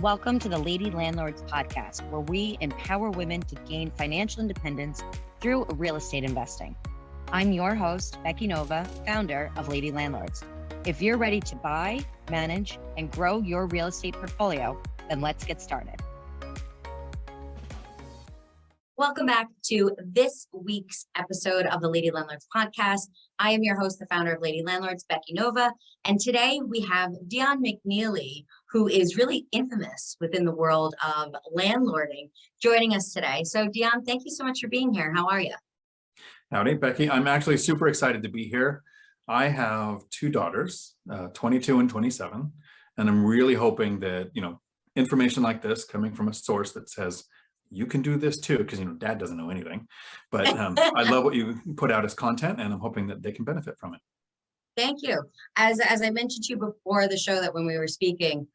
Welcome to the Lady Landlords podcast, where we empower women to gain financial independence through real estate investing. I'm your host, Becky Nova, founder of Lady Landlords. If you're ready to buy, manage, and grow your real estate portfolio, then let's get started. Welcome back to this week's episode of the Lady Landlords podcast. I am your host, the founder of Lady Landlords, Becky Nova, and today we have Dion McNeely, who is really infamous within the world of landlording, joining us today. So Dion, thank you so much for being here. How are you? Howdy, Becky. I'm actually super excited to be here. I have two daughters, 22 and 27, and I'm really hoping that, information like this coming from a source that says, you can do this too, because dad doesn't know anything, but I love what you put out as content, and I'm hoping that they can benefit from it. Thank you. As I mentioned to you before the show, that when we were speaking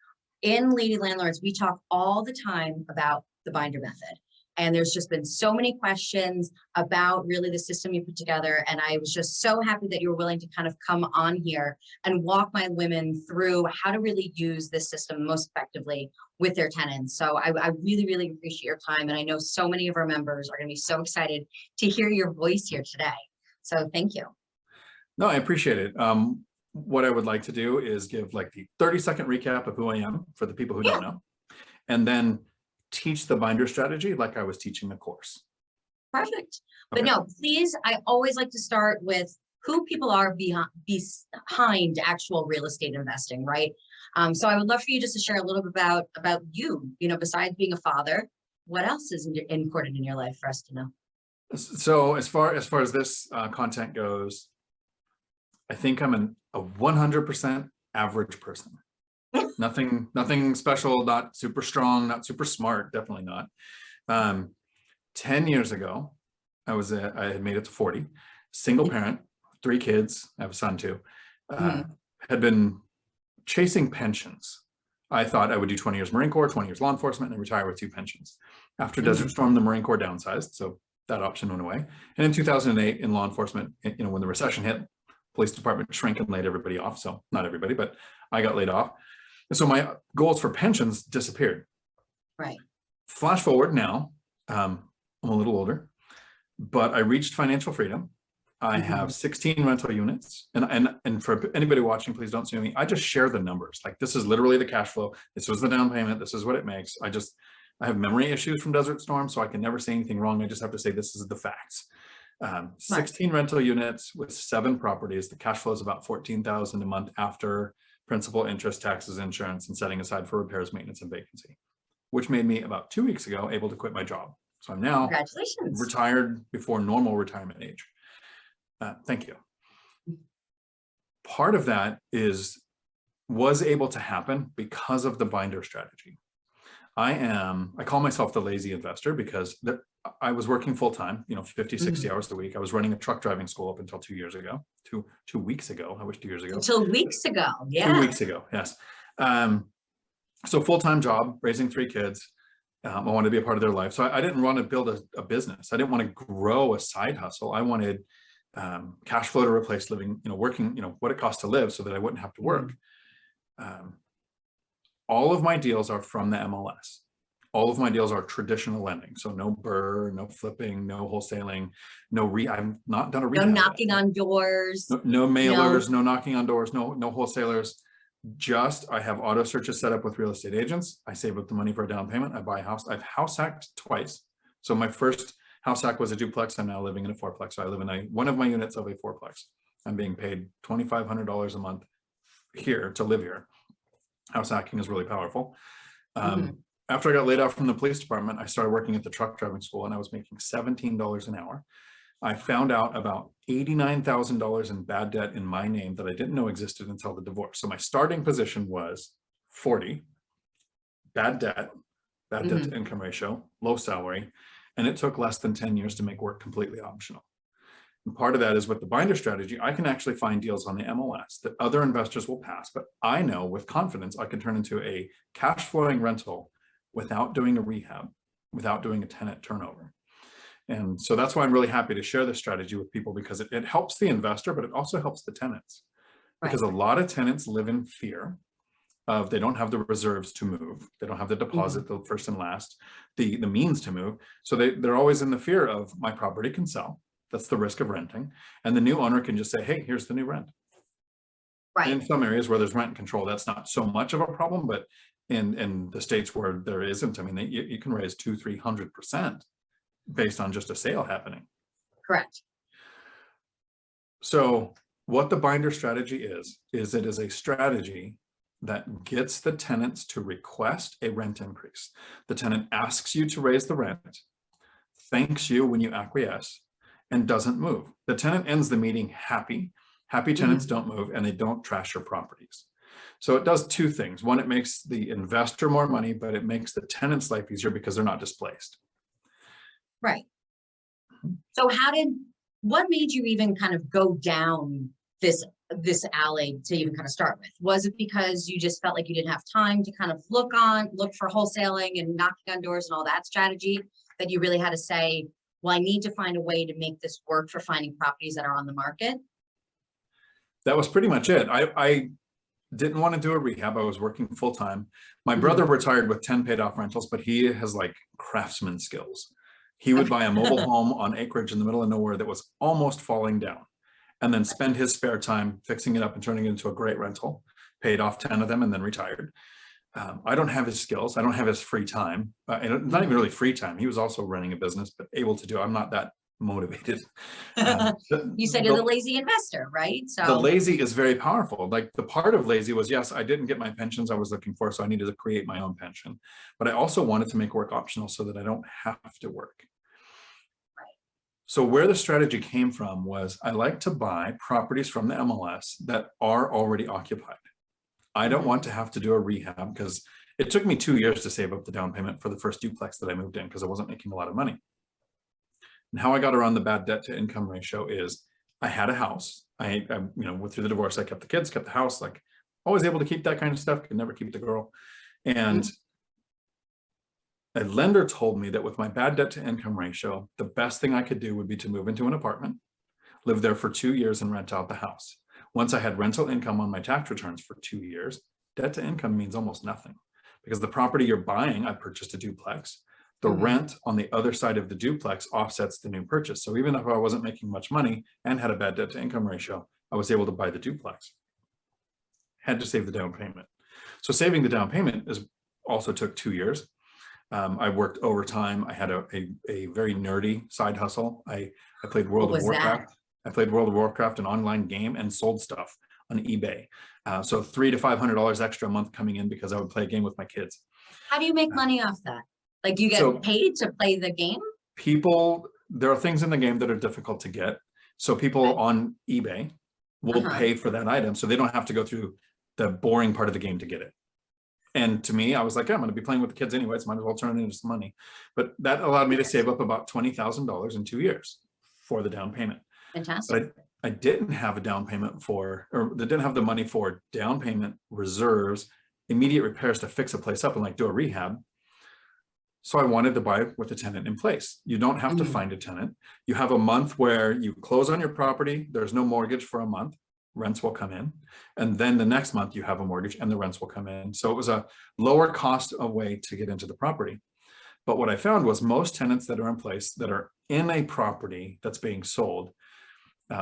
in Lady Landlords, we talk all the time about the binder method, and there's just been so many questions about really the system you put together, and I was just so happy that you were willing to kind of come on here and walk my women through how to really use this system most effectively with their tenants. So I really, really appreciate your time. And I know so many of our members are going to be so excited to hear your voice here today. So thank you. No, I appreciate it. What I would like to do is give like the 30-second recap of who I am for the people who don't know, and then teach the binder strategy like I was teaching a course. Perfect. Okay. But no, please, I always like to start with who people are behind actual real estate investing, right? So I would love for you just to share a little bit about you, besides being a father, what else is important in your life for us to know? So as far as this content goes, I think I'm a 100% average person. Nothing special, not super strong, not super smart, definitely not. 10 years ago, I had made it to 40, single parent, 3 kids, I have a son too, had been chasing pensions. I thought I would do 20 years Marine Corps, 20 years law enforcement, and retire with 2 pensions. After Desert Storm, the Marine Corps downsized, so that option went away. And in 2008, in law enforcement, when the recession hit, police department shrank and laid everybody off. So not everybody, but I got laid off. And so my goals for pensions disappeared. Right. Flash forward now, I'm a little older, but I reached financial freedom. I have 16 rental units, and for anybody watching, please don't sue me. I just share the numbers. Like, this is literally the cash flow. This was the down payment. This is what it makes. I have memory issues from Desert Storm, so I can never say anything wrong. I just have to say, this is the facts. 16 rental units with 7 properties. The cash flow is about $14,000 a month after principal, interest, taxes, insurance, and setting aside for repairs, maintenance, and vacancy, which made me about 2 weeks ago able to quit my job. So I'm now retired before normal retirement age. Thank you. Part of that was able to happen because of the binder strategy. I call myself the lazy investor because I was working full time, 50, 60 hours a week. I was running a truck driving school up until 2 years ago, two weeks ago. I wish 2 years ago. Until weeks ago. Yeah. 2 weeks ago. Yes. So full-time job, raising 3 kids. I wanted to be a part of their life. So I didn't want to build a business. I didn't want to grow a side hustle. I wanted cash flow to replace living, working, what it costs to live so that I wouldn't have to work. All of my deals are from the MLS. All of my deals are traditional lending. So no BRRRR, no flipping, no wholesaling, I've not done a rehab. No knocking on doors. No mailers, no knocking on doors, no wholesalers. I have auto searches set up with real estate agents. I save up the money for a down payment. I buy a house. I've house hacked twice. So my first house hack was a duplex. I'm now living in a fourplex. So I live in one of my units of a fourplex. I'm being paid $2,500 a month here to live here. House hacking is really powerful. After I got laid off from the police department, I started working at the truck driving school, and I was making $17 an hour. I found out about $89,000 in bad debt in my name that I didn't know existed until the divorce. So my starting position was 40, bad debt to income ratio, low salary, and it took less than 10 years to make work completely optional. And part of that is with the binder strategy, I can actually find deals on the MLS that other investors will pass, but I know with confidence I can turn into a cash flowing rental without doing a rehab, without doing a tenant turnover. And so that's why I'm really happy to share this strategy with people, because it helps the investor, but it also helps the tenants. Because a lot of tenants live in fear of they don't have the reserves to move. They don't have the deposit, the first and last, the means to move. So they're always in the fear of my property can sell. That's the risk of renting. And the new owner can just say, hey, here's the new rent. Right. In some areas where there's rent control, that's not so much of a problem, but in the states where there isn't, I mean, you can raise 200-300% based on just a sale happening. Correct. So what the binder strategy is it is a strategy that gets the tenants to request a rent increase. The tenant asks you to raise the rent, thanks you when you acquiesce, and doesn't move. The tenant ends the meeting happy. Happy tenants don't move, and they don't trash your properties. So it does two things. One, it makes the investor more money, but it makes the tenant's life easier because they're not displaced. Right. So what made you even kind of go down this alley to even kind of start with? Was it because you just felt like you didn't have time to kind of look for wholesaling and knocking on doors and all that strategy, that you really had to say, well, I need to find a way to make this work for finding properties that are on the market? That was pretty much it. I didn't want to do a rehab. I was working full time. My brother retired with 10 paid off rentals, but he has like craftsman skills. He would buy a mobile home on acreage in the middle of nowhere that was almost falling down, and then spend his spare time fixing it up and turning it into a great rental, paid off 10 of them and then retired. I don't have his skills. I don't have his free time. And not even really free time. He was also running a business, but able to do. I'm not that motivated. You said you're the lazy investor, right? So the lazy is very powerful. Like the part of lazy was, yes, I didn't get my pensions I was looking for, so I needed to create my own pension. But I also wanted to make work optional so that I don't have to work. So where the strategy came from was I like to buy properties from the MLS that are already occupied. I don't want to have to do a rehab, because it took me 2 years to save up the down payment for the first duplex that I moved in, because I wasn't making a lot of money. And how I got around the bad debt to income ratio is I had a house. I went through the divorce. I kept the kids, kept the house, like always able to keep that kind of stuff, could never keep the girl. And a lender told me that with my bad debt to income ratio, the best thing I could do would be to move into an apartment, live there for 2 years and rent out the house. Once I had rental income on my tax returns for 2 years, debt to income means almost nothing, because the property you're buying, I purchased a duplex. The rent on the other side of the duplex offsets the new purchase. So even if I wasn't making much money and had a bad debt to income ratio, I was able to buy the duplex. Had to save the down payment. So saving the down payment also took 2 years. I worked overtime. I had a very nerdy side hustle. I played World of Warcraft. I played World of Warcraft, an online game, and sold stuff on eBay. So $300 to $500 extra a month coming in because I would play a game with my kids. How do you make money off that? Like, do you get paid to play the game? There are things in the game that are difficult to get. So people on eBay will pay for that item, so they don't have to go through the boring part of the game to get it. And to me, I was like, I'm going to be playing with the kids anyways, might as well turn it into some money. But that allowed me to save up about $20,000 in 2 years for the down payment. Fantastic. But I didn't have a down payment didn't have the money for down payment, reserves, immediate repairs to fix a place up and like do a rehab. So I wanted to buy with a tenant in place. You don't have to find a tenant. You have a month where you close on your property. There's no mortgage for a month. Rents will come in. And then the next month you have a mortgage and the rents will come in. So it was a lower cost way to get into the property. But what I found was most tenants that are in place that are in a property that's being sold,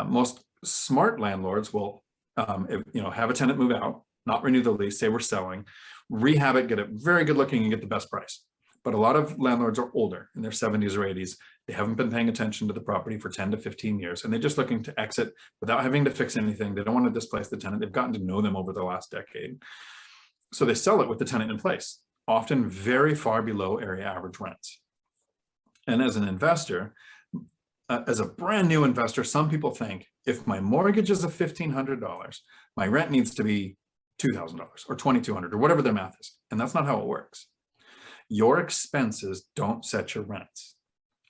most smart landlords will have a tenant move out, not renew the lease, say we're selling, rehab it, get it very good looking and get the best price. But a lot of landlords are older, in their 70s or 80s. They haven't been paying attention to the property for 10 to 15 years, and they're just looking to exit without having to fix anything. They don't want to displace the tenant. They've gotten to know them over the last decade. So they sell it with the tenant in place, often very far below area average rents. And as an investor, as a brand new investor, some people think if my mortgage is $1,500, my rent needs to be $2,000 or $2,200 or whatever their math is. And that's not how it works. Your expenses don't set your rents.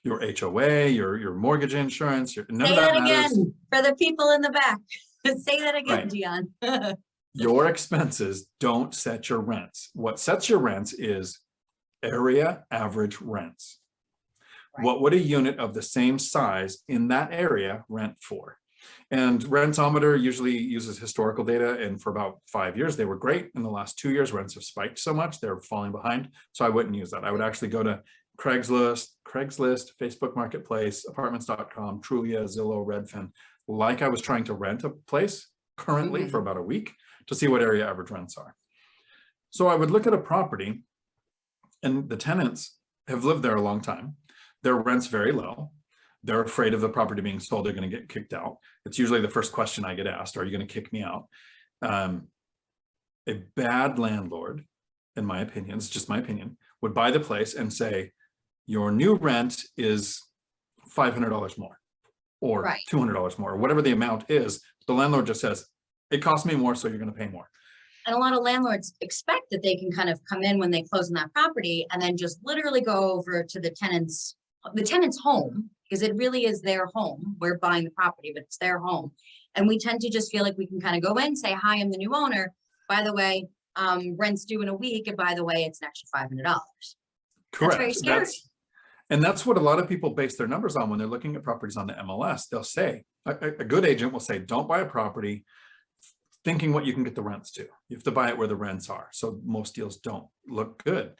Your HOA, your mortgage insurance, none of that matters. Again for the people in the back. Say that again, Right. Dion. Your expenses don't set your rents. What sets your rents is area average rents. Right. What would a unit of the same size in that area rent for? And Rentometer usually uses historical data, and for about 5 years, they were great. In the last 2 years, rents have spiked so much, they're falling behind. So I wouldn't use that. I would actually go to Craigslist, Facebook Marketplace, apartments.com, Trulia, Zillow, Redfin, like I was trying to rent a place currently for about a week to see what area average rents are. So I would look at a property, and the tenants have lived there a long time. Their rent's very low. They're afraid of the property being sold. They're going to get kicked out. It's usually the first question I get asked: are you going to kick me out? A bad landlord, in my opinion, it's just my opinion, would buy the place and say, your new rent is $500 more or $200 more, or whatever the amount is. The landlord just says, it costs me more, so you're going to pay more. And a lot of landlords expect that they can kind of come in when they close on that property and then just literally go over to the tenant's home, because it really is their home. We're buying the property, but it's their home. And we tend to just feel like we can kind of go in, say, hi, I'm the new owner. By the way, rent's due in a week. And by the way, it's an extra $500. Correct. That's very scary. That's what a lot of people base their numbers on when they're looking at properties on the MLS. They'll say, a good agent will say, don't buy a property thinking what you can get the rents to. You have to buy it where the rents are. So most deals don't look good.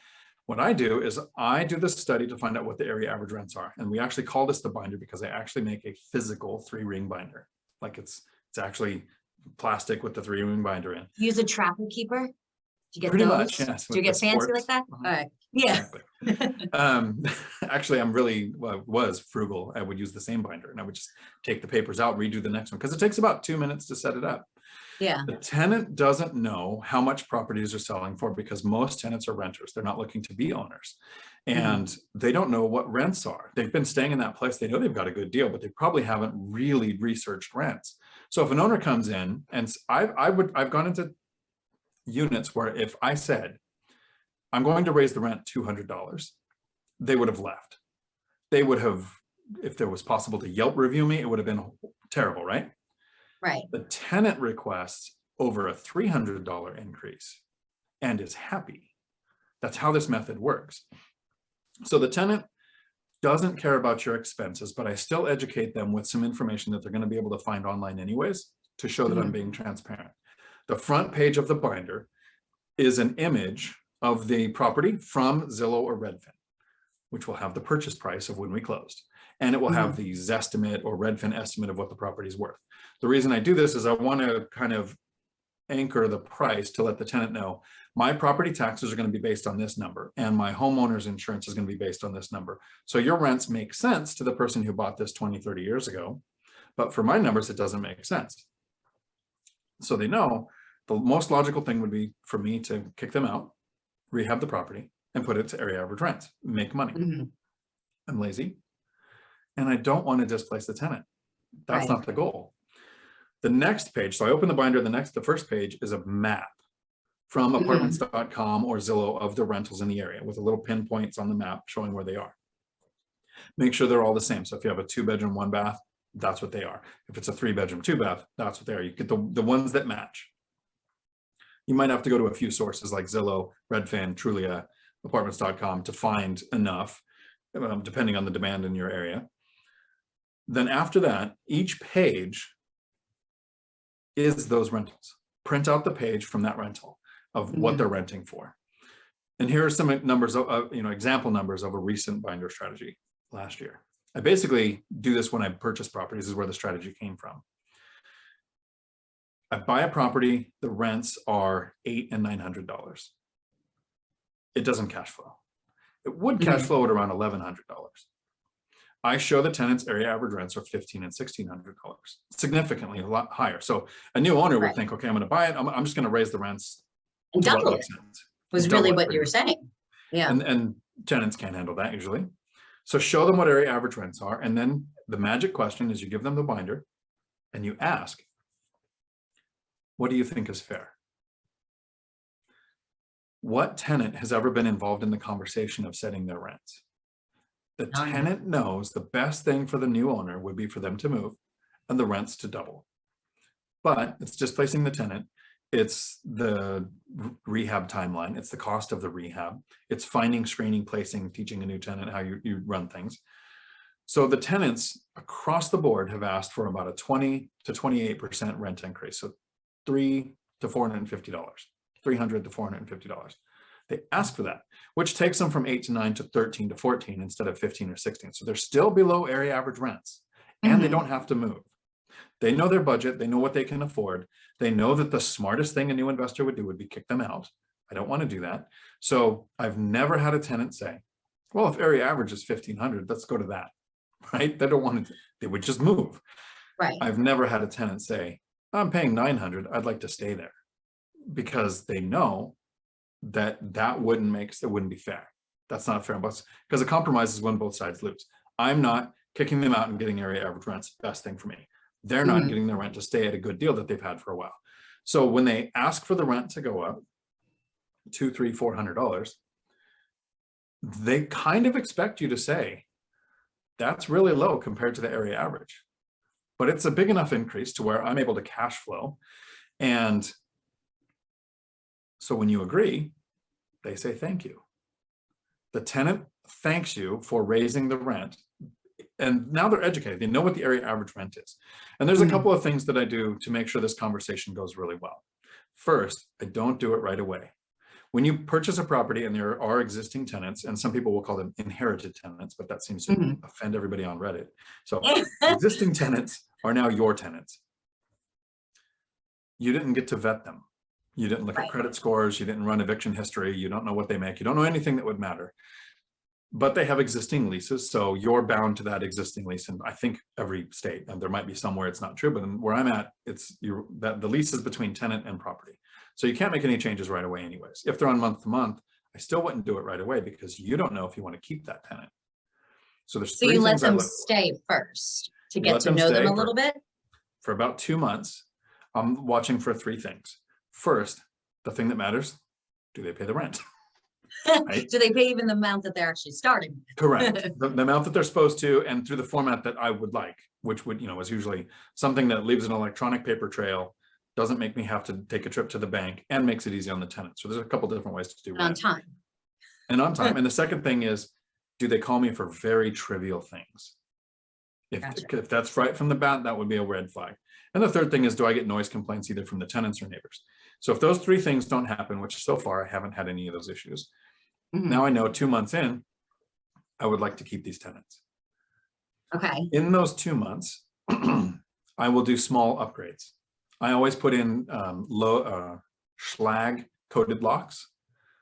What I do is I do this study to find out what the area average rents are. And we actually call this the binder because I actually make a physical 3-ring binder. Like it's actually plastic with the 3-ring binder in. Use a trapper keeper. Do you get Pretty those? much, yes. Do you get fancy like that? All right. Yeah. Exactly. Actually, was frugal. I would use the same binder, and I would just take the papers out, redo the next one, because it takes about 2 minutes to set it up. Yeah. The tenant doesn't know how much properties are selling for, because most tenants are renters. They're not looking to be owners, and they don't know what rents are. They've been staying in that place. They know they've got a good deal, but they probably haven't really researched rents. So if an owner comes in, and I've gone into units where if I said, I'm going to raise the rent $200, they would have left. They would have, if there was possible to Yelp review me, it would have been terrible, right? Right. The tenant requests over a $300 increase and is happy. That's how this method works. So the tenant doesn't care about your expenses, but I still educate them with some information that they're going to be able to find online anyways, to show that I'm being transparent. The front page of the binder is an image of the property from Zillow or Redfin, which will have the purchase price of when we closed. And it will have the Zestimate or Redfin estimate of what the property is worth. The reason I do this is I want to kind of anchor the price to let the tenant know my property taxes are going to be based on this number, and my homeowner's insurance is going to be based on this number. So your rents make sense to the person who bought this 20, 30 years ago, but for my numbers, it doesn't make sense. So they know the most logical thing would be for me to kick them out, rehab the property, and put it to area average rents, make money. I'm lazy, and I don't want to displace the tenant. That's not the goal. The next page, so I open the binder, the first page is a map from apartments.com or Zillow of the rentals in the area with a little pinpoints on the map showing where they are. Make sure they're all the same. So if you have a 2-bedroom, 1-bath, that's what they are. If it's a 3-bedroom, 2-bath, that's what they are. You get the ones that match. You might have to go to a few sources like Zillow, Redfin, Trulia, apartments.com to find enough, depending on the demand in your area. Then after that, each page is those rentals. Print out the page from that rental of what they're renting for. And here are some numbers of, example numbers of a recent binder strategy last year. I basically do this when I purchase properties. This is where the strategy came from. I buy a property, the rents are $800 and $900. It doesn't cash flow. It would cash flow at around $1,100. I show the tenants area average rents are $1,500 and $1,600, significantly a lot higher. So a new owner would think, okay, I'm going to buy it. I'm just going to raise the rents. And double it was really what you were saying. Yeah. And tenants can't handle that usually. So show them what area average rents are. And then the magic question is you give them the binder and you ask, what do you think is fair? What tenant has ever been involved in the conversation of setting their rents? The tenant knows the best thing for the new owner would be for them to move and the rents to double. But it's displacing the tenant. It's the rehab timeline. It's the cost of the rehab. It's finding, screening, placing, teaching a new tenant how you run things. So the tenants across the board have asked for about a 20 to 28% rent increase. So $300 to $450, $300 to $450. They ask for that, which takes them from 8 to 9 to 13 to 14 instead of 15 or 16. So they're still below area average rents, and they don't have to move. They know their budget. They know what they can afford. They know that the smartest thing a new investor would do would be kick them out. I don't want to do that. So I've never had a tenant say, well, if area average is 1,500, let's go to that, right? They don't want to, they would just move. Right. I've never had a tenant say, I'm paying 900, I'd like to stay there, because they know that it wouldn't be fair. That's not fair, because a compromise is when both sides lose. I'm not kicking them out and getting area average rents, best thing for me. They're not getting their rent to stay at a good deal that they've had for a while. So when they ask for the rent to go up $200, $300, $400, they kind of expect you to say, that's really low compared to the area average. But it's a big enough increase to where I'm able to cash flow. And so when you agree, they say thank you. The tenant thanks you for raising the rent. And now they're educated. They know what the area average rent is. And there's a couple of things that I do to make sure this conversation goes really well. First, I don't do it right away. When you purchase a property and there are existing tenants, and some people will call them inherited tenants, but that seems to offend everybody on Reddit. So existing tenants are now your tenants. You didn't get to vet them. You didn't look at credit scores. You didn't run eviction history. You don't know what they make. You don't know anything that would matter. But they have existing leases, so you're bound to that existing lease. And I think every state, and there might be somewhere it's not true, but where I'm at, it's that the lease is between tenant and property. So you can't make any changes right away anyways. If they're on month to month, I still wouldn't do it right away, because you don't know if you want to keep that tenant. So there's so you let them stay first to get to know them a little bit? For about 2 months, I'm watching for 3 things. First, the thing that matters, do they pay the rent? Right? Do they pay even the amount that they're actually starting with? Correct. The amount that they're supposed to, and through the format that I would like, which would, is usually something that leaves an electronic paper trail, doesn't make me have to take a trip to the bank, and makes it easy on the tenant. So there's a couple different ways to do it. On time. And on time. And the second thing is, do they call me for very trivial things? If that's right from the bat, that would be a red flag. And the third thing is, do I get noise complaints either from the tenants or neighbors? So if those 3 things don't happen, which so far I haven't had any of those issues, now I know 2 months in, I would like to keep these tenants. Okay. In those 2 months, I will do small upgrades. I always put in low schlag coated locks,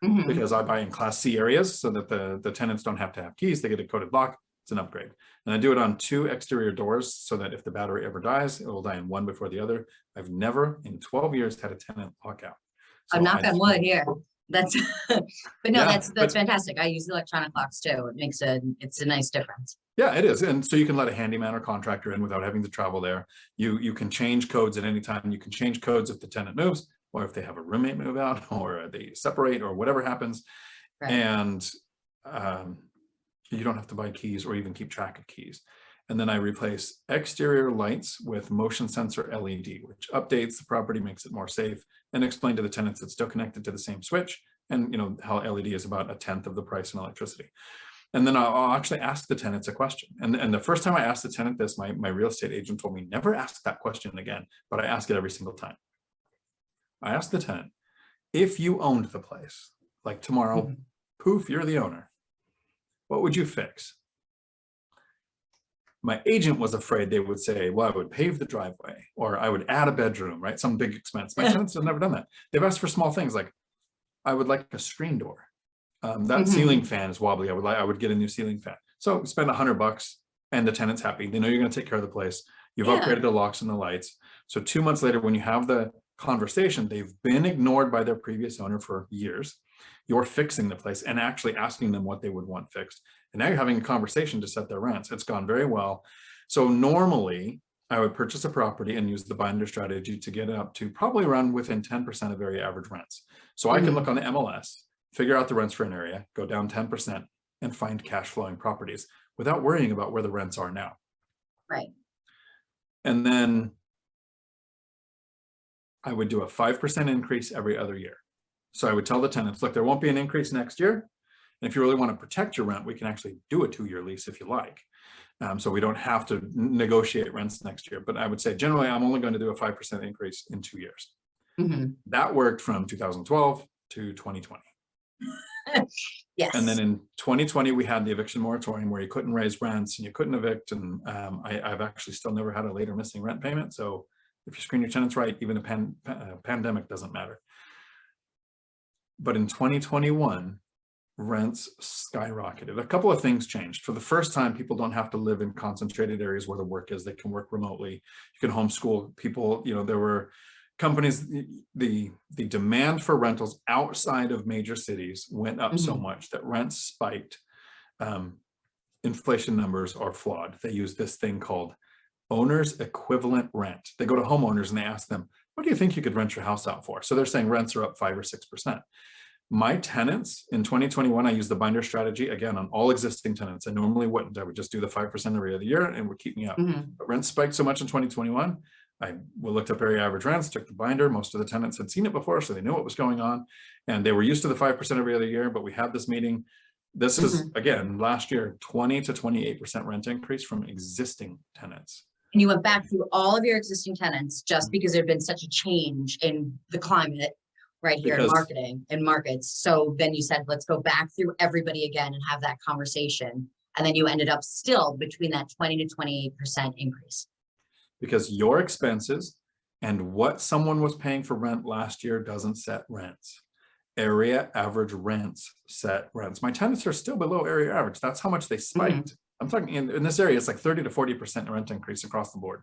because I buy in Class C areas so that the tenants don't have to have keys. They get a coated lock. It's an upgrade. And I do it on 2 exterior doors so that if the battery ever dies, it will die in one before the other. I've never in 12 years had a tenant lock out. So I'm knock on wood here. That's, but no, Yeah, that's fantastic. I use electronic locks too. It makes it's a nice difference. Yeah, it is. And so you can let a handyman or contractor in without having to travel there. You can change codes at any time. You can change codes if the tenant moves, or if they have a roommate move out, or they separate, or whatever happens. Right. And you don't have to buy keys or even keep track of keys. And then I replace exterior lights with motion sensor LED, which updates the property, makes it more safe, and explain to the tenants it's still connected to the same switch. And how LED is about 1/10 of the price in electricity. And then I'll actually ask the tenants a question. And the first time I asked the tenant this, my real estate agent told me, never ask that question again, but I ask it every single time. I asked the tenant, if you owned the place, like tomorrow, poof, you're the owner, what would you fix? My agent was afraid they would say, well, I would pave the driveway, or I would add a bedroom, right? Some big expense. My tenants have never done that. They've asked for small things like, I would like a screen door. That ceiling fan is wobbly. I would get a new ceiling fan. So spend $100 and the tenant's happy. They know you're going to take care of the place. You've upgraded the locks and the lights. So 2 months later, when you have the conversation, they've been ignored by their previous owner for years. You're fixing the place and actually asking them what they would want fixed. And now you're having a conversation to set their rents. It's gone very well. So normally I would purchase a property and use the binder strategy to get it up to probably around within 10% of area average rents. So I can look on the MLS, figure out the rents for an area, go down 10%, and find cash flowing properties without worrying about where the rents are now. Right. And then I would do a 5% increase every other year. So I would tell the tenants, look, there won't be an increase next year. And if you really want to protect your rent, we can actually do a 2-year lease if you like. So we don't have to negotiate rents next year. But I would say generally, I'm only going to do a 5% increase in 2 years. That worked from 2012 to 2020. Yes. And then in 2020, we had the eviction moratorium where you couldn't raise rents and you couldn't evict. And I've actually still never had a late or missing rent payment. So if you screen your tenants right, even a pandemic doesn't matter. But in 2021, rents skyrocketed. A couple of things changed. For the first time, people don't have to live in concentrated areas where the work is. They can work remotely. You can homeschool people. You know, there were companies, the demand for rentals outside of major cities went up so much that rents spiked. Inflation numbers are flawed. They use this thing called owner's equivalent rent. They go to homeowners and they ask them, what do you think you could rent your house out for? So they're saying rents are up 5 or 6%. My tenants in 2021, I used the binder strategy again on all existing tenants. I normally wouldn't. I would just do the 5% every other year and it would keep me up. But rents spiked so much in 2021. I looked up area average rents, took the binder. Most of the tenants had seen it before, so they knew what was going on. And they were used to the 5% every other year, but we had this meeting. This is, again, last year, 20 to 28% rent increase from existing tenants. And you went back through all of your existing tenants just because there'd been such a change in the climate right here in marketing and markets. So then you said, let's go back through everybody again and have that conversation. And then you ended up still between that 20 to 28% increase. Because your expenses and what someone was paying for rent last year doesn't set rents. Area average rents set rents. My tenants are still below area average. That's how much they spiked. I'm talking in this area, it's like 30 to 40% rent increase across the board.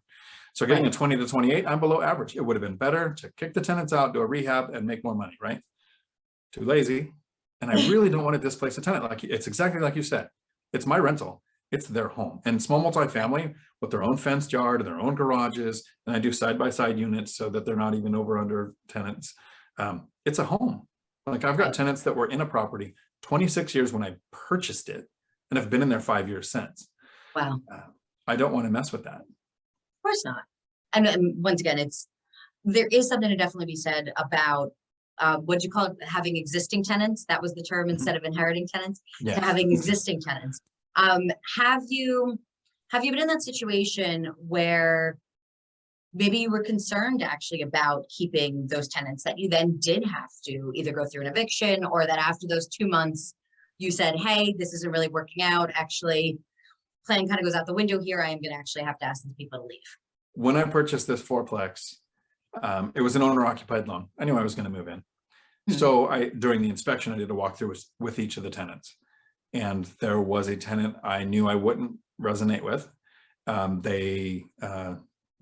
So getting a 20 to 28, I'm below average. It would have been better to kick the tenants out, do a rehab and make more money, right? Too lazy. And I really don't want to displace a tenant. Like it's exactly like you said, it's my rental. It's their home. And small multifamily with their own fenced yard, their own garages, and I do side-by-side units so that they're not even over under tenants. It's a home. Like I've got tenants that were in a property 26 years when I purchased it and have been in there 5 years since. Wow. I don't want to mess with that. Of course not. And once again, there is something to definitely be said about what do you call it? Having existing tenants. That was the term instead of inheriting tenants. Yes. To having existing tenants. Have you been in that situation where maybe you were concerned actually about keeping those tenants that you then did have to either go through an eviction or that after those 2 months you said, hey, this isn't really working out. Actually, plan kind of goes out the window here. I am going to actually have to ask these people to leave. When I purchased this fourplex, it was an owner occupied loan. I knew I was going to move in. So during the inspection, I did a walkthrough with each of the tenants. And there was a tenant I knew I wouldn't resonate with. They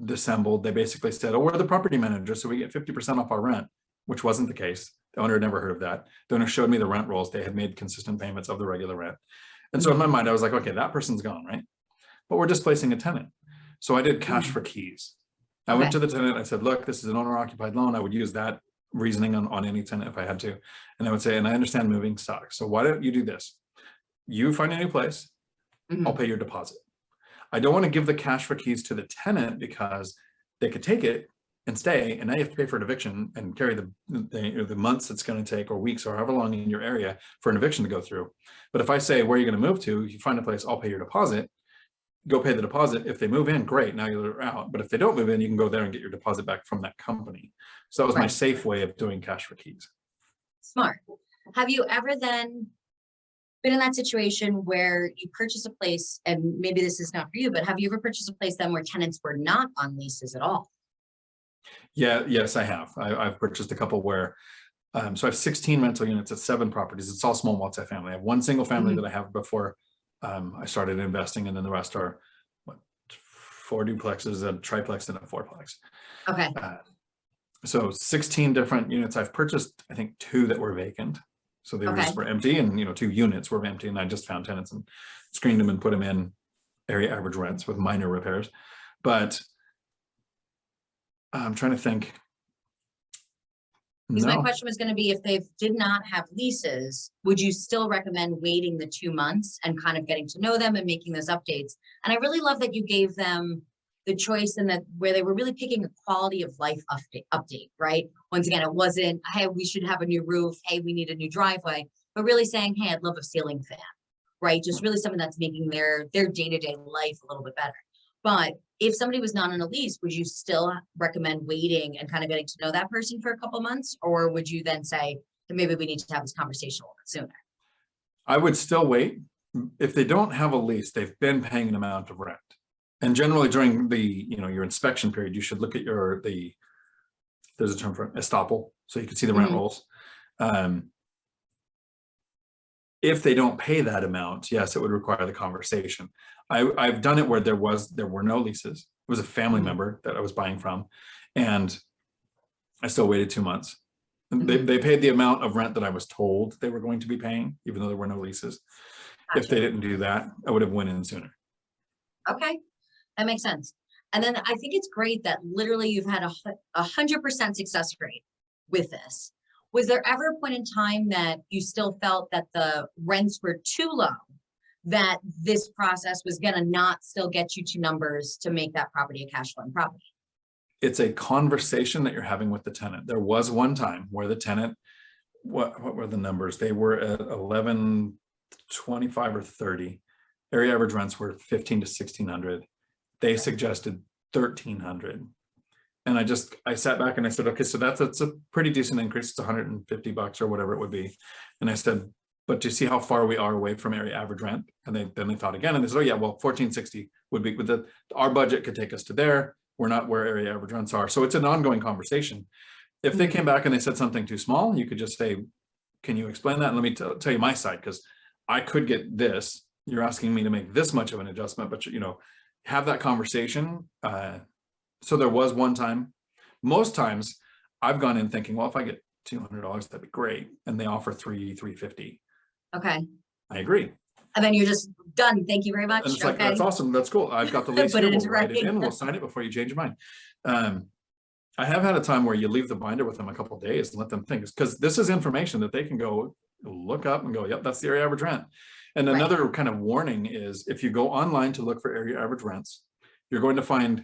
dissembled. They basically said, oh, we're the property manager, so we get 50% off our rent, which wasn't the case. The owner had never heard of that. The owner showed me the rent rolls. They had made consistent payments of the regular rent. And so in my mind, I was like, okay, that person's gone, right? But we're displacing a tenant. So I did cash for keys. I went to the tenant. I said, look, this is an owner occupied loan. I would use that reasoning on any tenant if I had to. And I would say, and I understand moving sucks. So why don't you do this? You find a new place, I'll pay your deposit. I don't want to give the cash for keys to the tenant because they could take it and stay, and now you have to pay for an eviction and carry the months it's going to take or weeks or however long in your area for an eviction to go through. But if I say, where are you going to move to? You find a place, I'll pay your deposit, go pay the deposit. If they move in, great, now you're out. But if they don't move in, you can go there and get your deposit back from that company. So that was my safe way of doing cash for keys. Smart. Have you ever then been in that situation where you purchase a place, and maybe this is not for you, but have you ever purchased a place then where tenants were not on leases at all? Yeah, yes, I have. I've purchased a couple where, so I have 16 rental units at 7 properties. It's all small multifamily. I have one single family that I have before I started investing, and then the rest are 4 duplexes, a triplex, and a fourplex. Okay. So 16 different units. I've purchased, I think, 2 that were vacant. So they just were empty, and 2 units were empty, and I just found tenants and screened them and put them in area average rents with minor repairs. But I'm trying to think. Because my question was going to be, if they did not have leases, would you still recommend waiting the 2 months and kind of getting to know them and making those updates? And I really love that you gave them the choice and that where they were really picking a quality of life update, right? Once again, it wasn't, hey, we should have a new roof. Hey, we need a new driveway, but really saying, hey, I'd love a ceiling fan, right? Just really something that's making their day-to-day life a little bit better. But if somebody was not on a lease, would you still recommend waiting and kind of getting to know that person for a couple months? Or would you then say that maybe we need to have this conversation a little bit sooner? I would still wait. If they don't have a lease, they've been paying an amount of rent. And generally during the, your inspection period, you should look at there's a term for estoppel, so you can see the rent rolls. If they don't pay that amount, yes, it would require the conversation. I've done it where there were no leases. It was a family member that I was buying from, and I still waited 2 months. They paid the amount of rent that I was told they were going to be paying, even though there were no leases. Gotcha. If they didn't do that, I would have went in sooner. Okay, that makes sense. And then I think it's great that literally you've had 100% success rate with this. Was there ever a point in time that you still felt that the rents were too low, that this process was going to not still get you to numbers to make that property a cash flowing property? It's a conversation that you're having with the tenant. There was one time where the tenant, what were the numbers? They were at 11, 25 or 30. Area average rents were 15 to 1600. They suggested 1300. And I sat back and I said, okay, so that's a pretty decent increase. It's $150 or whatever it would be. And I said, but do you see how far we are away from area average rent? And then they thought again, and they said, oh yeah, well, 1460 would be with our budget could take us to there. We're not where area average rents are. So it's an ongoing conversation. If they came back and they said something too small, you could just say, can you explain that? And let me tell you my side, because I could get this. You're asking me to make this much of an adjustment, but have that conversation. So there was one time. Most times I've gone in thinking, well, if I get $200, that'd be great. And they offer $350. Okay. I agree. And then you're just done. Thank you very much. And it's like, that's awesome. That's cool. I've got the lease here. We'll write it in. We'll sign it before you change your mind. I have had a time where you leave the binder with them a couple of days and let them think, because this is information that they can go look up and go, yep, that's the area average rent. And another kind of warning is if you go online to look for area average rents, you're going to find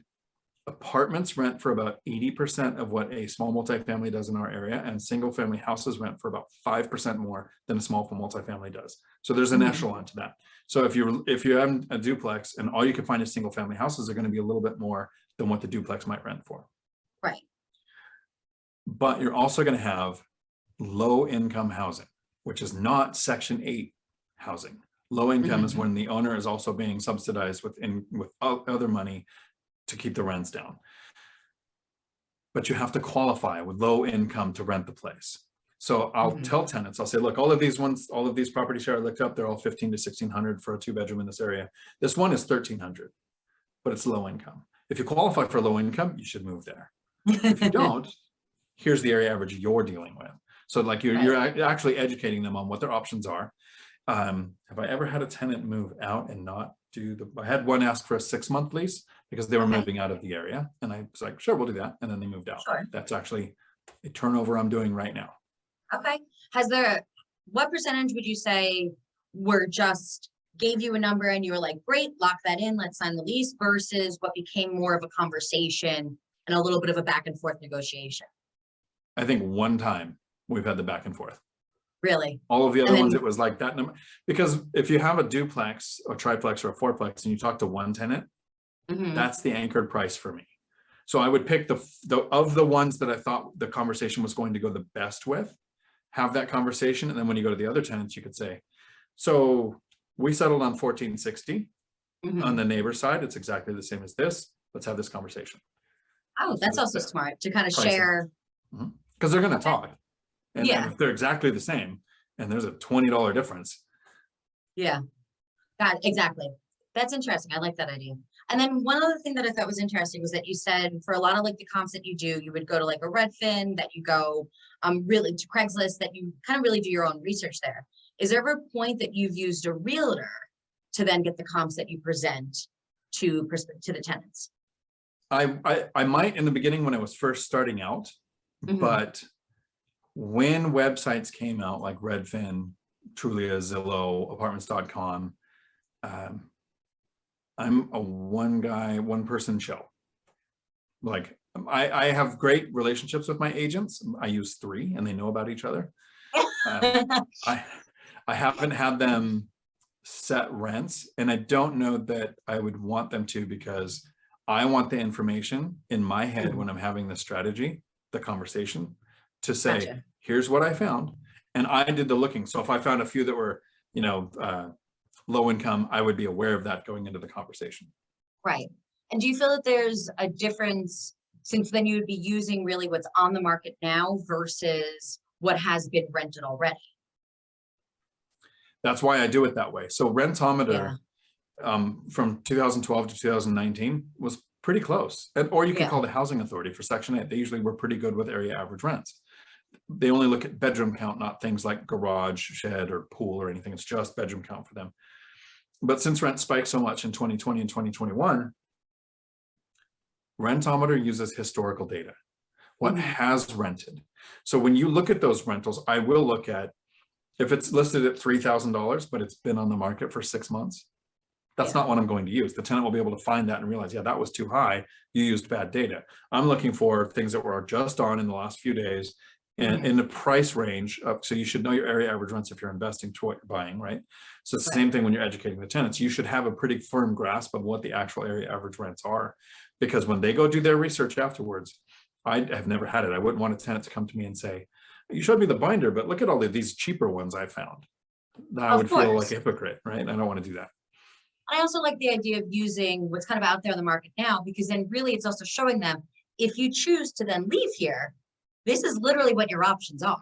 apartments rent for about 80% of what a small multifamily does in our area, and single family houses rent for about 5% more than a small multifamily does. So there's an echelon to that. So if you have a duplex and all you can find is single family houses, are going to be a little bit more than what the duplex might rent for. Right. But you're also going to have low income housing, which is not Section 8 housing. Low income is when the owner is also being subsidized with other money to keep the rents down. But you have to qualify with low income to rent the place. So I'll tell tenants, I'll say, look, all of these properties here I looked up, they're all 15 to 1600 for a 2-bedroom in this area. This one is 1300, but it's low income. If you qualify for low income, you should move there. If you don't, here's the area average you're dealing with. So like you're actually educating them on what their options are. Have I ever had a tenant move out and not I had one ask for a 6-month lease because they were moving out of the area. And I was like, sure, we'll do that. And then they moved out. Sure. That's actually a turnover I'm doing right now. Okay. What percentage would you say were just gave you a number and you were like, great, lock that in, let's sign the lease, versus what became more of a conversation and a little bit of a back and forth negotiation? I think one time we've had the back and forth. Really? All of the other ones, it was like that number. Because if you have a duplex or triplex or a fourplex and you talk to one tenant, that's the anchored price for me. So I would pick of the ones that I thought the conversation was going to go the best with, have that conversation. And then when you go to the other tenants, you could say, so we settled on 1460 on the neighbor side. It's exactly the same as this. Let's have this conversation. Oh, that's also smart to kind of share. Because they're going to talk. And if they're exactly the same and there's a $20 difference. Yeah. God, exactly. That's interesting. I like that idea. And then one other thing that I thought was interesting was that you said for a lot of like the comps that you do, you would go to like a Redfin, that you go really to Craigslist, that you kind of really do your own research there. Is there ever a point that you've used a realtor to then get the comps that you present to the tenants? I might in the beginning when I was first starting out, but when websites came out like Redfin, Trulia, Zillow, apartments.com, I'm a one person show. Like I have great relationships with my agents. I use 3 and they know about each other. I haven't had them set rents, and I don't know that I would want them to, because I want the information in my head when I'm having the strategy, the conversation, to say, Gotcha. here's what I found. And I did the looking. So if I found a few that were, low income, I would be aware of that going into the conversation. Right. And do you feel that there's a difference, since then you would be using really what's on the market now versus what has been rented already? That's why I do it that way. So Rentometer, Yeah. from 2012 to 2019 was pretty close. Or you could Yeah. call the housing authority for Section 8. They usually were pretty good with area average rents. They only look at bedroom count, not things like garage, shed, or pool or anything. It's just bedroom count for them. But since rent spiked so much in 2020 and 2021, Rentometer uses historical data. What has rented? So when you look at those rentals, I will look at, if it's listed at $3,000, but it's been on the market for 6 months, that's not what I'm going to use. The tenant will be able to find that and realize, yeah, that was too high. You used bad data. I'm looking for things that were just on in the last few days and in the price range of, so you should know your area average rents if you're investing to what you're buying, right? So it's the same thing when you're educating the tenants. You should have a pretty firm grasp of what the actual area average rents are, because when they go do their research afterwards, I have never had it. I wouldn't want a tenant to come to me and say, you showed me the binder, but look at all of these cheaper ones I found. I would feel like a hypocrite, right? I don't want to do that. I also like the idea of using what's kind of out there in the market now, because then really it's also showing them, if you choose to then leave here, this is literally what your options are.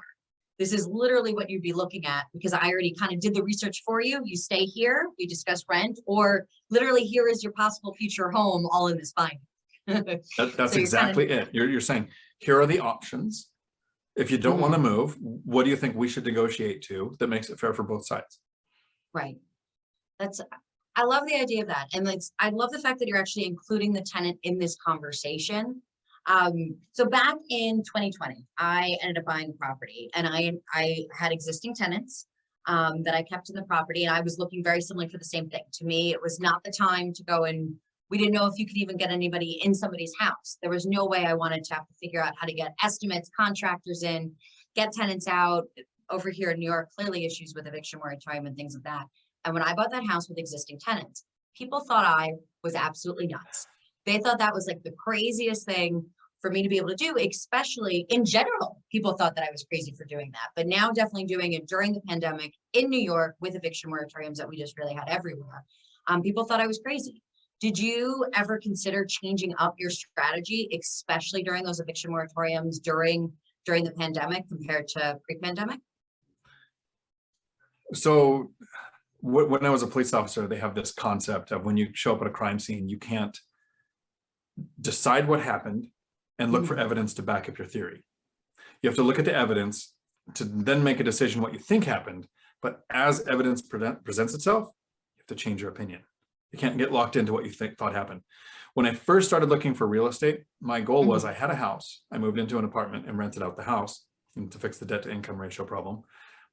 This is literally what you'd be looking at, because I already kind of did the research for you. You stay here, we discuss rent, or literally here is your possible future home all in this binder. That's so exactly it. You're saying, here are the options. If you don't want to move, what do you think we should negotiate to that makes it fair for both sides? Right. I love the idea of that. And I love the fact that you're actually including the tenant in this conversation. So back in 2020, I ended up buying a property, and I had existing tenants that I kept in the property, and I was looking very similar for the same thing. To me, it was not the time to go, and we didn't know if you could even get anybody in somebody's house. There was no way I wanted to have to figure out how to get estimates, contractors in, get tenants out. Over here in New York, clearly issues with eviction moratorium and things like that. And when I bought that house with existing tenants, people thought I was absolutely nuts. They thought that was like the craziest thing for me to be able to do, especially in general. People thought that I was crazy for doing that, but now definitely doing it during the pandemic in New York with eviction moratoriums that we just really had everywhere. People thought I was crazy. Did you ever consider changing up your strategy, especially during those eviction moratoriums during the pandemic compared to pre-pandemic? So when I was a police officer, they have this concept of when you show up at a crime scene, you can't decide what happened and look for evidence to back up your theory. You have to look at the evidence to then make a decision what you think happened. But as evidence presents itself, you have to change your opinion. You can't get locked into what you thought happened. When I first started looking for real estate, my goal was, I had a house. I moved into an apartment and rented out the house to fix the debt to income ratio problem.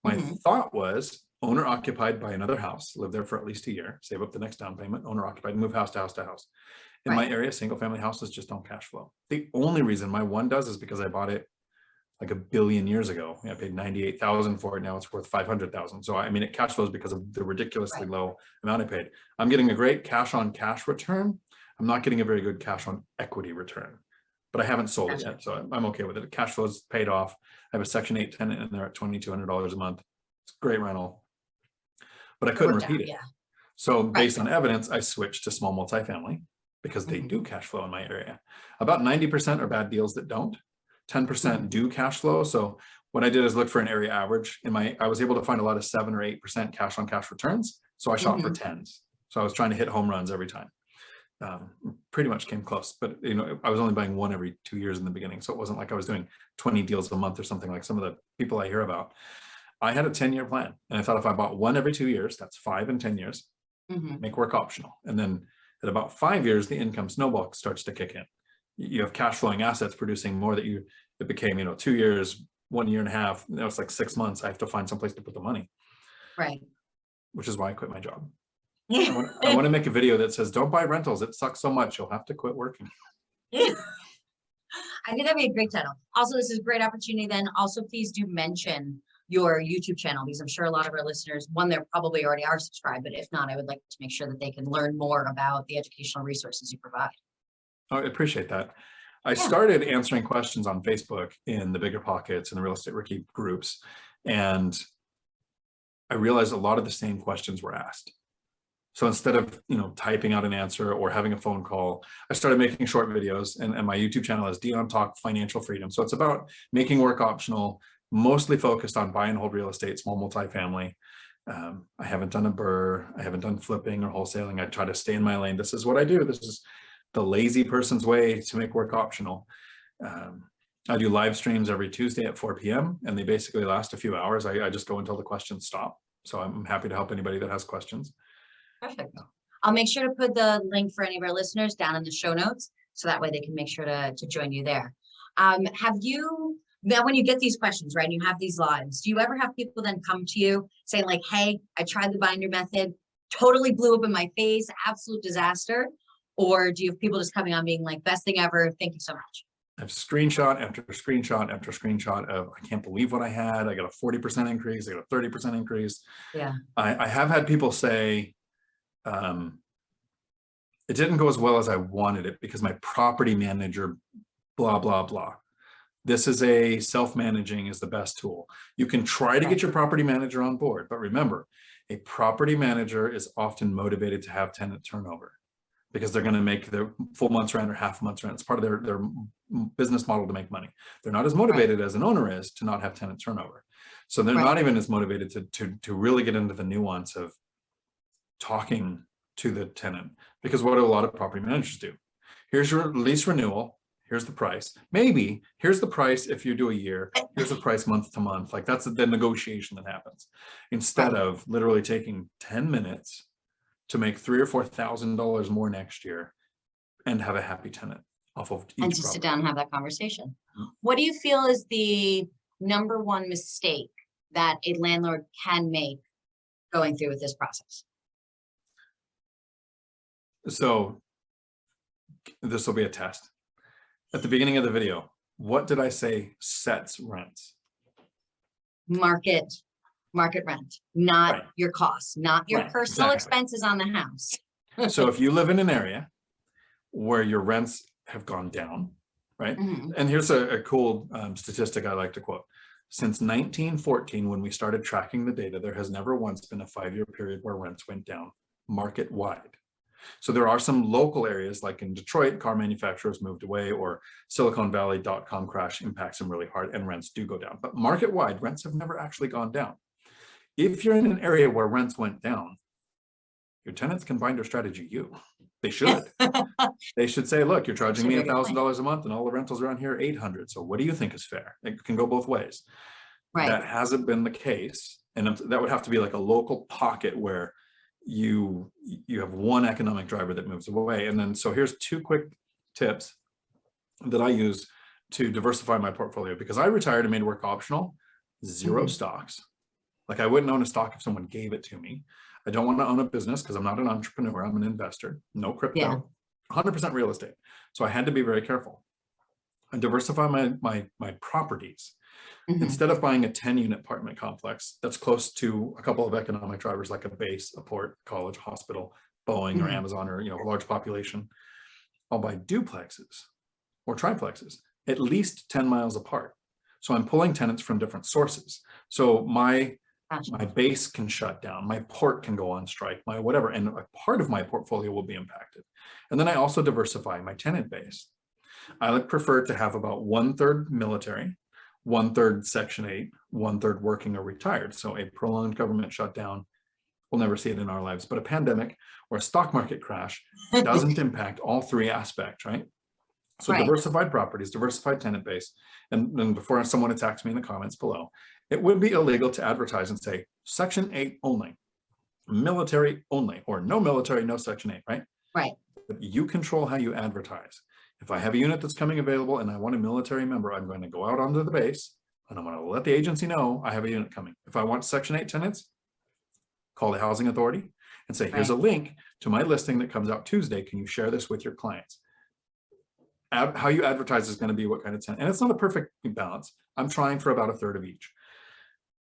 My thought was owner occupied by another house, live there for at least a year, save up the next down payment, owner occupied, move house to house to house. In my area, single family houses just don't cash flow. The only reason my one does is because I bought it like a billion years ago. I paid $98,000 for it. Now it's worth 500,000. So I mean, it cash flows because of the ridiculously low amount I paid. I'm getting a great cash on cash return. I'm not getting a very good cash on equity return, but I haven't sold it yet. So I'm okay with it. The cash flow's paid off. I have a Section 8 tenant in there at $2,200 a month. It's a great rental, but I couldn't repeat it. So based on evidence, I switched to small multifamily because they do cash flow in my area. About 90% are bad deals that don't. 10% do cash flow. So what I did is look for an area average. I was able to find a lot of 7 or 8% cash on cash returns. So I shot for 10s. So I was trying to hit home runs every time. Pretty much came close, but I was only buying one every 2 years in the beginning. So it wasn't like I was doing 20 deals a month or something like some of the people I hear about. I had a 10-year plan. And I thought if I bought one every 2 years, that's 5 and 10 years, make work optional. And then at about 5 years, the income snowball starts to kick in. You have cash flowing assets producing more that it became, 2 years, 1 year and a half. Now it's like 6 months. I have to find someplace to put the money. Right. Which is why I quit my job. I want to make a video that says, don't buy rentals. It sucks so much. You'll have to quit working. I think that'd be a great title. Also, this is a great opportunity then. Also, please do mention your YouTube channel, because I'm sure a lot of our listeners, one, they probably already are subscribed, but if not, I would like to make sure that they can learn more about the educational resources you provide. Oh, I appreciate that. I Yeah. started answering questions on Facebook in the Bigger Pockets and the Real Estate Rookie groups, and I realized a lot of the same questions were asked. So instead of, typing out an answer or having a phone call, I started making short videos, and my YouTube channel is Dion Talk Financial Freedom. So it's about making work optional, mostly focused on buy and hold real estate, small multifamily. I haven't done a BRRRR. I haven't done flipping or wholesaling. I try to stay in my lane. This is what I do. This is the lazy person's way to make work optional. I do live streams every Tuesday at 4 p.m. and they basically last a few hours. I just go until the questions stop. So I'm happy to help anybody that has questions. Perfect. I'll make sure to put the link for any of our listeners down in the show notes, so that way they can make sure to join you there. Have you, now when you get these questions, right, and you have these lives, do you ever have people then come to you saying like, hey, I tried the binder method, totally blew up in my face, absolute disaster? Or do you have people just coming on being like, best thing ever, thank you so much? I have screenshot after screenshot after screenshot of, I can't believe what I had. I got a 40% increase. I got a 30% increase. Yeah. I have had people say, it didn't go as well as I wanted it because my property manager, blah, blah, blah. This is a self-managing is the best tool. You can try to get your property manager on board, but remember, a property manager is often motivated to have tenant turnover because they're going to make their full month's rent or half a month's rent. It's part of their business model to make money. They're not as motivated as an owner is to not have tenant turnover. So they're not even as motivated to really get into the nuance of talking to the tenant, because what do a lot of property managers do? Here's your lease renewal. Here's the price. Maybe here's the price if you do a year. Here's the price month to month. Like that's the negotiation that happens, instead of literally taking 10 minutes to make $3,000 or $4,000 more next year and have a happy tenant off of each and to sit down and have that conversation. What do you feel is the number one mistake that a landlord can make going through with this process? So this will be a test. At the beginning of the video, what did I say sets rents? Market rent, not your costs, not your personal expenses on the house. So if you live in an area where your rents have gone down, right? And here's a cool statistic I like to quote. Since 1914, when we started tracking the data, there has never once been a 5-year period where rents went down market-wide. So there are some local areas like in Detroit, car manufacturers moved away, or Silicon Valley .com crash impacts them really hard and rents do go down. But market-wide, rents have never actually gone down. If you're in an area where rents went down, your tenants can binder strategy you. They should. They should say, look, you're charging me $1,000 a month and all the rentals around here are $800. So what do you think is fair? It can go both ways. That hasn't been the case. And that would have to be like a local pocket where you have one economic driver that moves away. And then, so here's 2 quick tips that I use to diversify my portfolio, because I retired and made work optional, 0 stocks. Like I wouldn't own a stock if someone gave it to me. I don't want to own a business because I'm not an entrepreneur. I'm an investor. No crypto, 100% real estate. So I had to be very careful. I diversify my properties. Instead of buying a 10-unit apartment complex that's close to a couple of economic drivers like a base, a port, college, hospital, Boeing, or Amazon, or a large population, I'll buy duplexes or triplexes at least 10 miles apart. So I'm pulling tenants from different sources. So my base can shut down, my port can go on strike, my whatever, and a part of my portfolio will be impacted. And then I also diversify my tenant base. I would prefer to have about 1/3 military, 1/3 Section 8, 1/3 working or retired. So a prolonged government shutdown, we'll never see it in our lives, but a pandemic or a stock market crash doesn't impact all 3 aspects, right? So diversified properties, diversified tenant base. And then before someone attacks me in the comments below, it would be illegal to advertise and say Section 8 only, military only, or no military, no Section 8, right? Right. But you control how you advertise. If I have a unit that's coming available and I want a military member, I'm going to go out onto the base and I'm going to let the agency know I have a unit coming. If I want Section 8 tenants, call the housing authority and say, here's a link to my listing that comes out Tuesday. Can you share this with your clients? How you advertise is going to be what kind of tenant. And it's not a perfect balance. I'm trying for about 1/3 of each.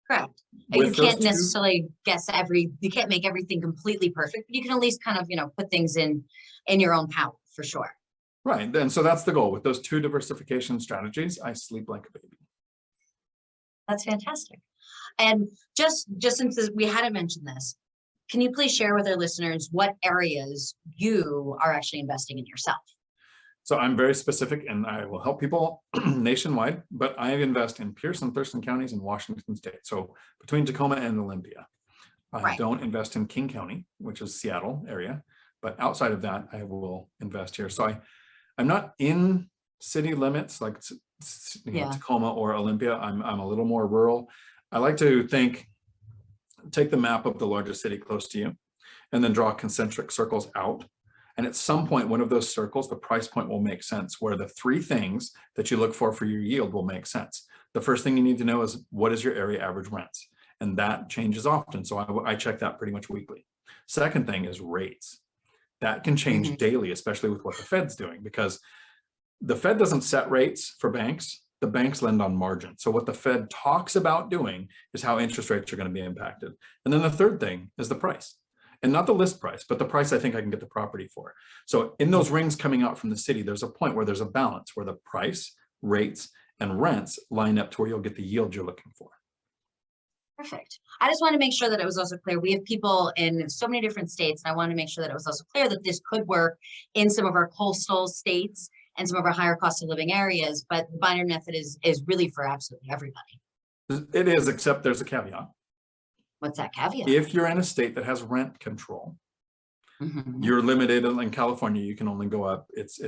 Correct. You With those can't two, necessarily you can't make everything completely perfect, but you can at least kind of, put things in your own power for sure. right, and so that's the goal. With those two diversification strategies, I sleep like a baby. That's fantastic. And just since we hadn't mentioned this, can you please share with our listeners what areas you are actually investing in yourself? So I'm very specific and I will help people nationwide, but I invest in Pierce and Thurston counties in Washington state. So between Tacoma and Olympia. I Right. don't invest in King County, which is Seattle area, but outside of that, I will invest here. So I'm not in city limits like Tacoma or Olympia. I'm a little more rural. I like to take the map of the largest city close to you and then draw concentric circles out. And at some point, one of those circles, the price point will make sense, where the three things that you look for your yield will make sense. The first thing you need to know is, what is your area average rents? And that changes often. So I check that pretty much weekly. Second thing is rates. That can change daily, especially with what the Fed's doing, because the Fed doesn't set rates for banks. The banks lend on margin. So what the Fed talks about doing is how interest rates are going to be impacted. And then the third thing is the price. And not the list price, but the price I think I can get the property for. So in those rings coming out from the city, there's a point where there's a balance where the price, rates, and rents line up to where you'll get the yield you're looking for. Perfect. I just want to make sure that it was also clear. We have people in so many different states, and I want to make sure that it was also clear that this could work in some of our coastal states and some of our higher cost of living areas, but the binder method is really for absolutely everybody. It is, except there's a caveat. What's that caveat? If you're in a state that has rent control, you're limited. In California, you can only go up. It's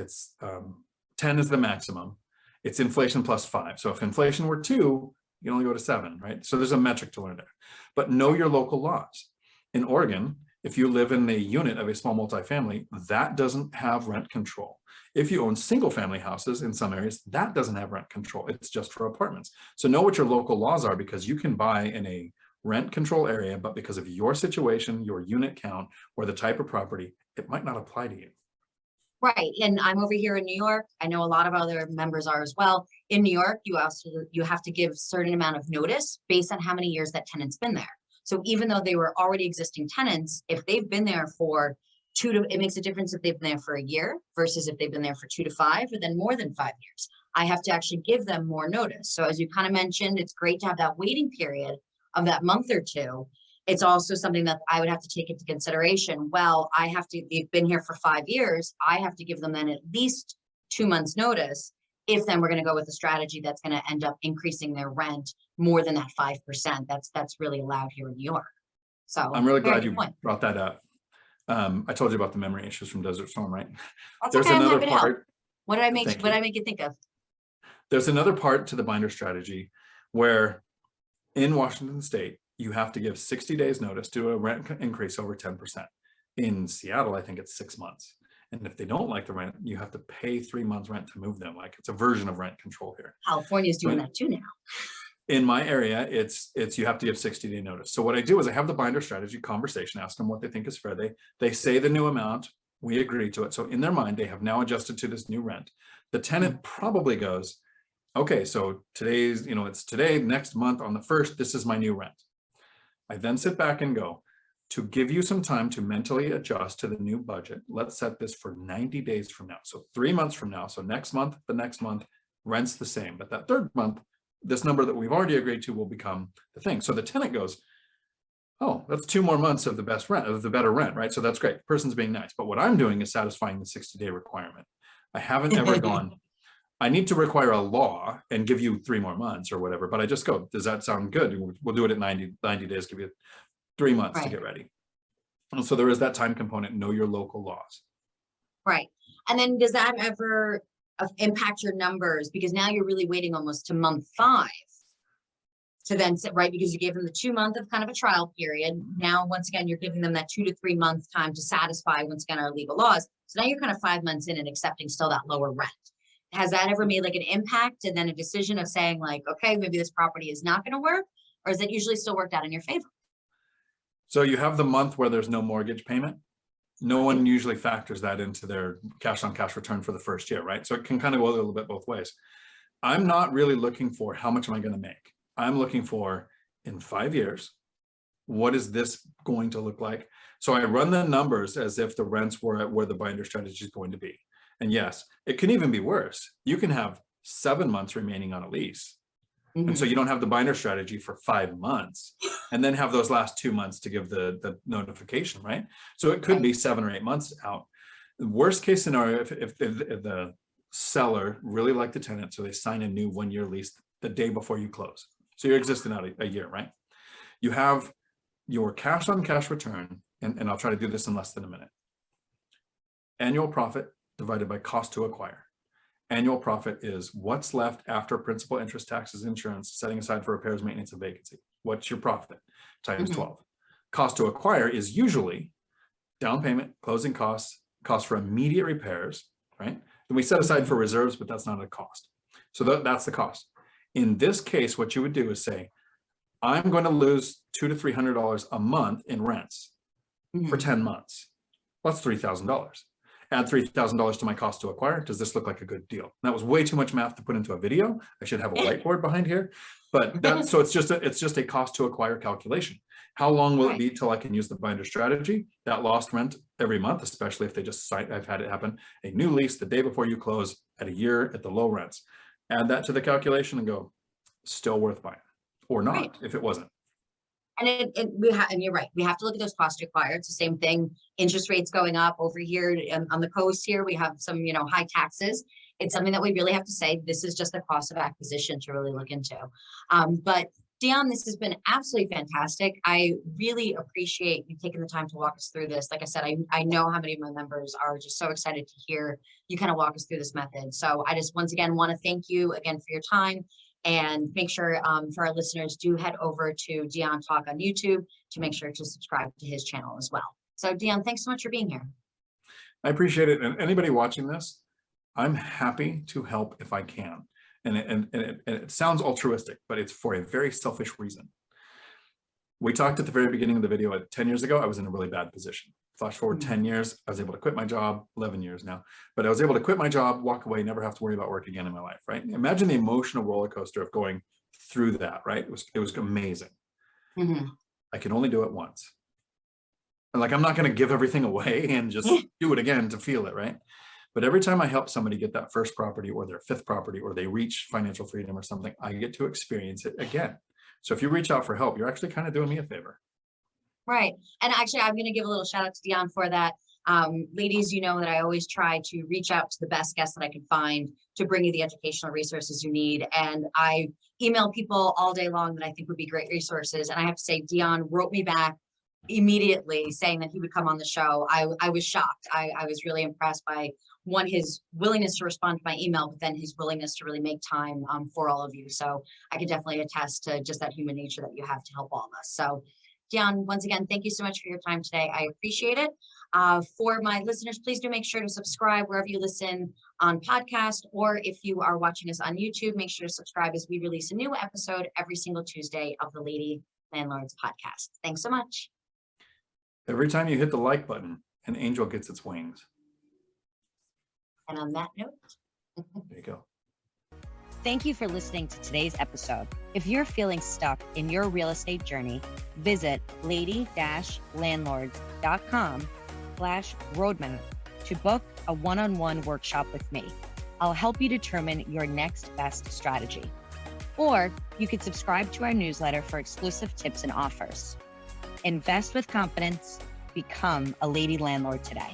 10 is the maximum. It's inflation plus 5. So if inflation were 2, you can only go to 7, right? So there's a metric to learn there. But know your local laws. In Oregon, if you live in the unit of a small multifamily, that doesn't have rent control. If you own single family houses in some areas, that doesn't have rent control. It's just for apartments. So know what your local laws are, because you can buy in a rent control area, but because of your situation, your unit count, or the type of property, it might not apply to you. Right. And I'm over here in New York. I know a lot of other members are as well. In New York, you have to give a certain amount of notice based on how many years that tenant's been there. So even though they were already existing tenants, if they've been there for it makes a difference if they've been there for a year versus if they've been there for 2 to 5 or then more than 5 years. I have to actually give them more notice. So as you kind of mentioned, it's great to have that waiting period of that month or two. It's also something that I would have to take into consideration. Well, they've been here for 5 years. I have to give them then at least 2 months notice. If then we're going to go with a strategy that's going to end up increasing their rent more than that 5%. That's really allowed here in New York. So I'm really glad you brought that up. I told you about the memory issues from Desert Storm, right? That's There's okay, another part. What did I make you think of? There's another part to the binder strategy where in Washington state, you have to give 60 days notice to a rent increase over 10%. In Seattle, I think it's 6 months. And if they don't like the rent, you have to pay 3 months rent to move them. Like, it's a version of rent control here. California is doing that too now. In my area, it's you have to give 60-day notice. So what I do is I have the binder strategy conversation, ask them what they think is fair. They say the new amount, we agree to it. So in their mind, they have now adjusted to this new rent. The tenant probably goes, okay, so today's, it's today, next month on the 1st, this is my new rent. I then sit back and go, to give you some time to mentally adjust to the new budget, let's set this for 90 days from now. So 3 months from now. So next month, the next month, rent's the same. But that third month, this number that we've already agreed to will become the thing. So the tenant goes, oh, that's 2 more months of the best rent, of the better rent, right? So that's great. The person's being nice. But what I'm doing is satisfying the 60-day requirement. I haven't ever gone, I need to require a law and give you 3 more months or whatever, but I just go, does that sound good? We'll do it at 90 days, give you 3 months to get ready. And so there is that time component, know your local laws. Right. And then does that ever impact your numbers? Because now you're really waiting almost to month 5 to then sit, right? Because you gave them the 2 month of kind of a trial period. Now, once again, you're giving them that 2 to 3 month time to satisfy, once again, our legal laws. So now you're kind of 5 months in and accepting still that lower rent. Has that ever made like an impact and then a decision of saying like, okay, maybe this property is not going to work? Or is it usually still worked out in your favor? So you have the month where there's no mortgage payment. No one usually factors that into their cash on cash return for the first year, right? So it can kind of go a little bit both ways. I'm not really looking for how much am I going to make. I'm looking for, in 5 years, what is this going to look like? So I run the numbers as if the rents were at where the binder strategy is going to be. And yes, it can even be worse. You can have 7 months remaining on a lease. And so you don't have the binder strategy for 5 months and then have those last 2 months to give the notification, right? So it could be 7 or 8 months out. The worst case scenario, if the seller really liked the tenant, so they sign a new 1-year lease the day before you close. So you're existing out a year, right? You have your cash on cash return, and I'll try to do this in less than a minute. Annual profit divided by cost to acquire. Annual profit is what's left after principal, interest, taxes, insurance, setting aside for repairs, maintenance, and vacancy. What's your profit? Times 12. Cost to acquire is usually down payment, closing costs, cost for immediate repairs, right? Then we set aside for reserves, but that's not a cost. So that's the cost. In this case, what you would do is say, I'm going to lose $200 to $300 a month in rents for 10 months. Well, that's $3,000. Add $3,000 to my cost to acquire. Does this look like a good deal? That was way too much math to put into a video. I should have a whiteboard behind here, but that's, so it's just a cost to acquire calculation. How long will it be till I can use the binder strategy? That lost rent every month, especially if they just cite, I've had it happen, a new lease the day before you close at a year at the low rents. Add that to the calculation and go, still worth buying, or not if it wasn't. And and you're right. We have to look at those costs to acquire. It's the same thing. Interest rates going up over here on the coast here. We have some, high taxes. It's something that we really have to say, this is just the cost of acquisition to really look into. But Dion, this has been absolutely fantastic. I really appreciate you taking the time to walk us through this. Like I said, I know how many of my members are just so excited to hear you kind of walk us through this method. So I just once again want to thank you again for your time. And make sure for our listeners, do head over to Dion Talk on YouTube to make sure to subscribe to his channel as well. So Dion, thanks so much for being here. I appreciate it. And anybody watching this, I'm happy to help if I can. And it sounds altruistic, but it's for a very selfish reason. We talked at the very beginning of the video, 10 years ago, I was in a really bad position. Flash forward 10 years, I was able to quit my job, 11 years now, but I was able to quit my job, walk away, never have to worry about work again in my life, right? Imagine the emotional roller coaster of going through that, right? It was amazing. I can only do it once. And like, I'm not going to give everything away and just do it again to feel it, right? But every time I help somebody get that first property or their 5th property, or they reach financial freedom or something, I get to experience it again. So if you reach out for help, you're actually kind of doing me a favor. Right. And actually, I'm going to give a little shout out to Dion for that. Ladies, you know that I always try to reach out to the best guests that I can find to bring you the educational resources you need. And I email people all day long that I think would be great resources. And I have to say, Dion wrote me back immediately saying that he would come on the show. I was shocked. I was really impressed by, one, his willingness to respond to my email, but then his willingness to really make time for all of you. So I can definitely attest to just that human nature that you have to help all of us. So Dion, once again, thank you so much for your time today. I appreciate it. For my listeners, please do make sure to subscribe wherever you listen on podcast, or if you are watching us on YouTube, make sure to subscribe as we release a new episode every single Tuesday of the Lady Landlords podcast. Thanks so much. Every time you hit the like button, an angel gets its wings. And on that note, there you go. Thank you for listening to today's episode. If you're feeling stuck in your real estate journey, visit lady-landlords.com/roadmap to book a one-on-one workshop with me. I'll help you determine your next best strategy. Or you could subscribe to our newsletter for exclusive tips and offers. Invest with confidence. Become a lady landlord today.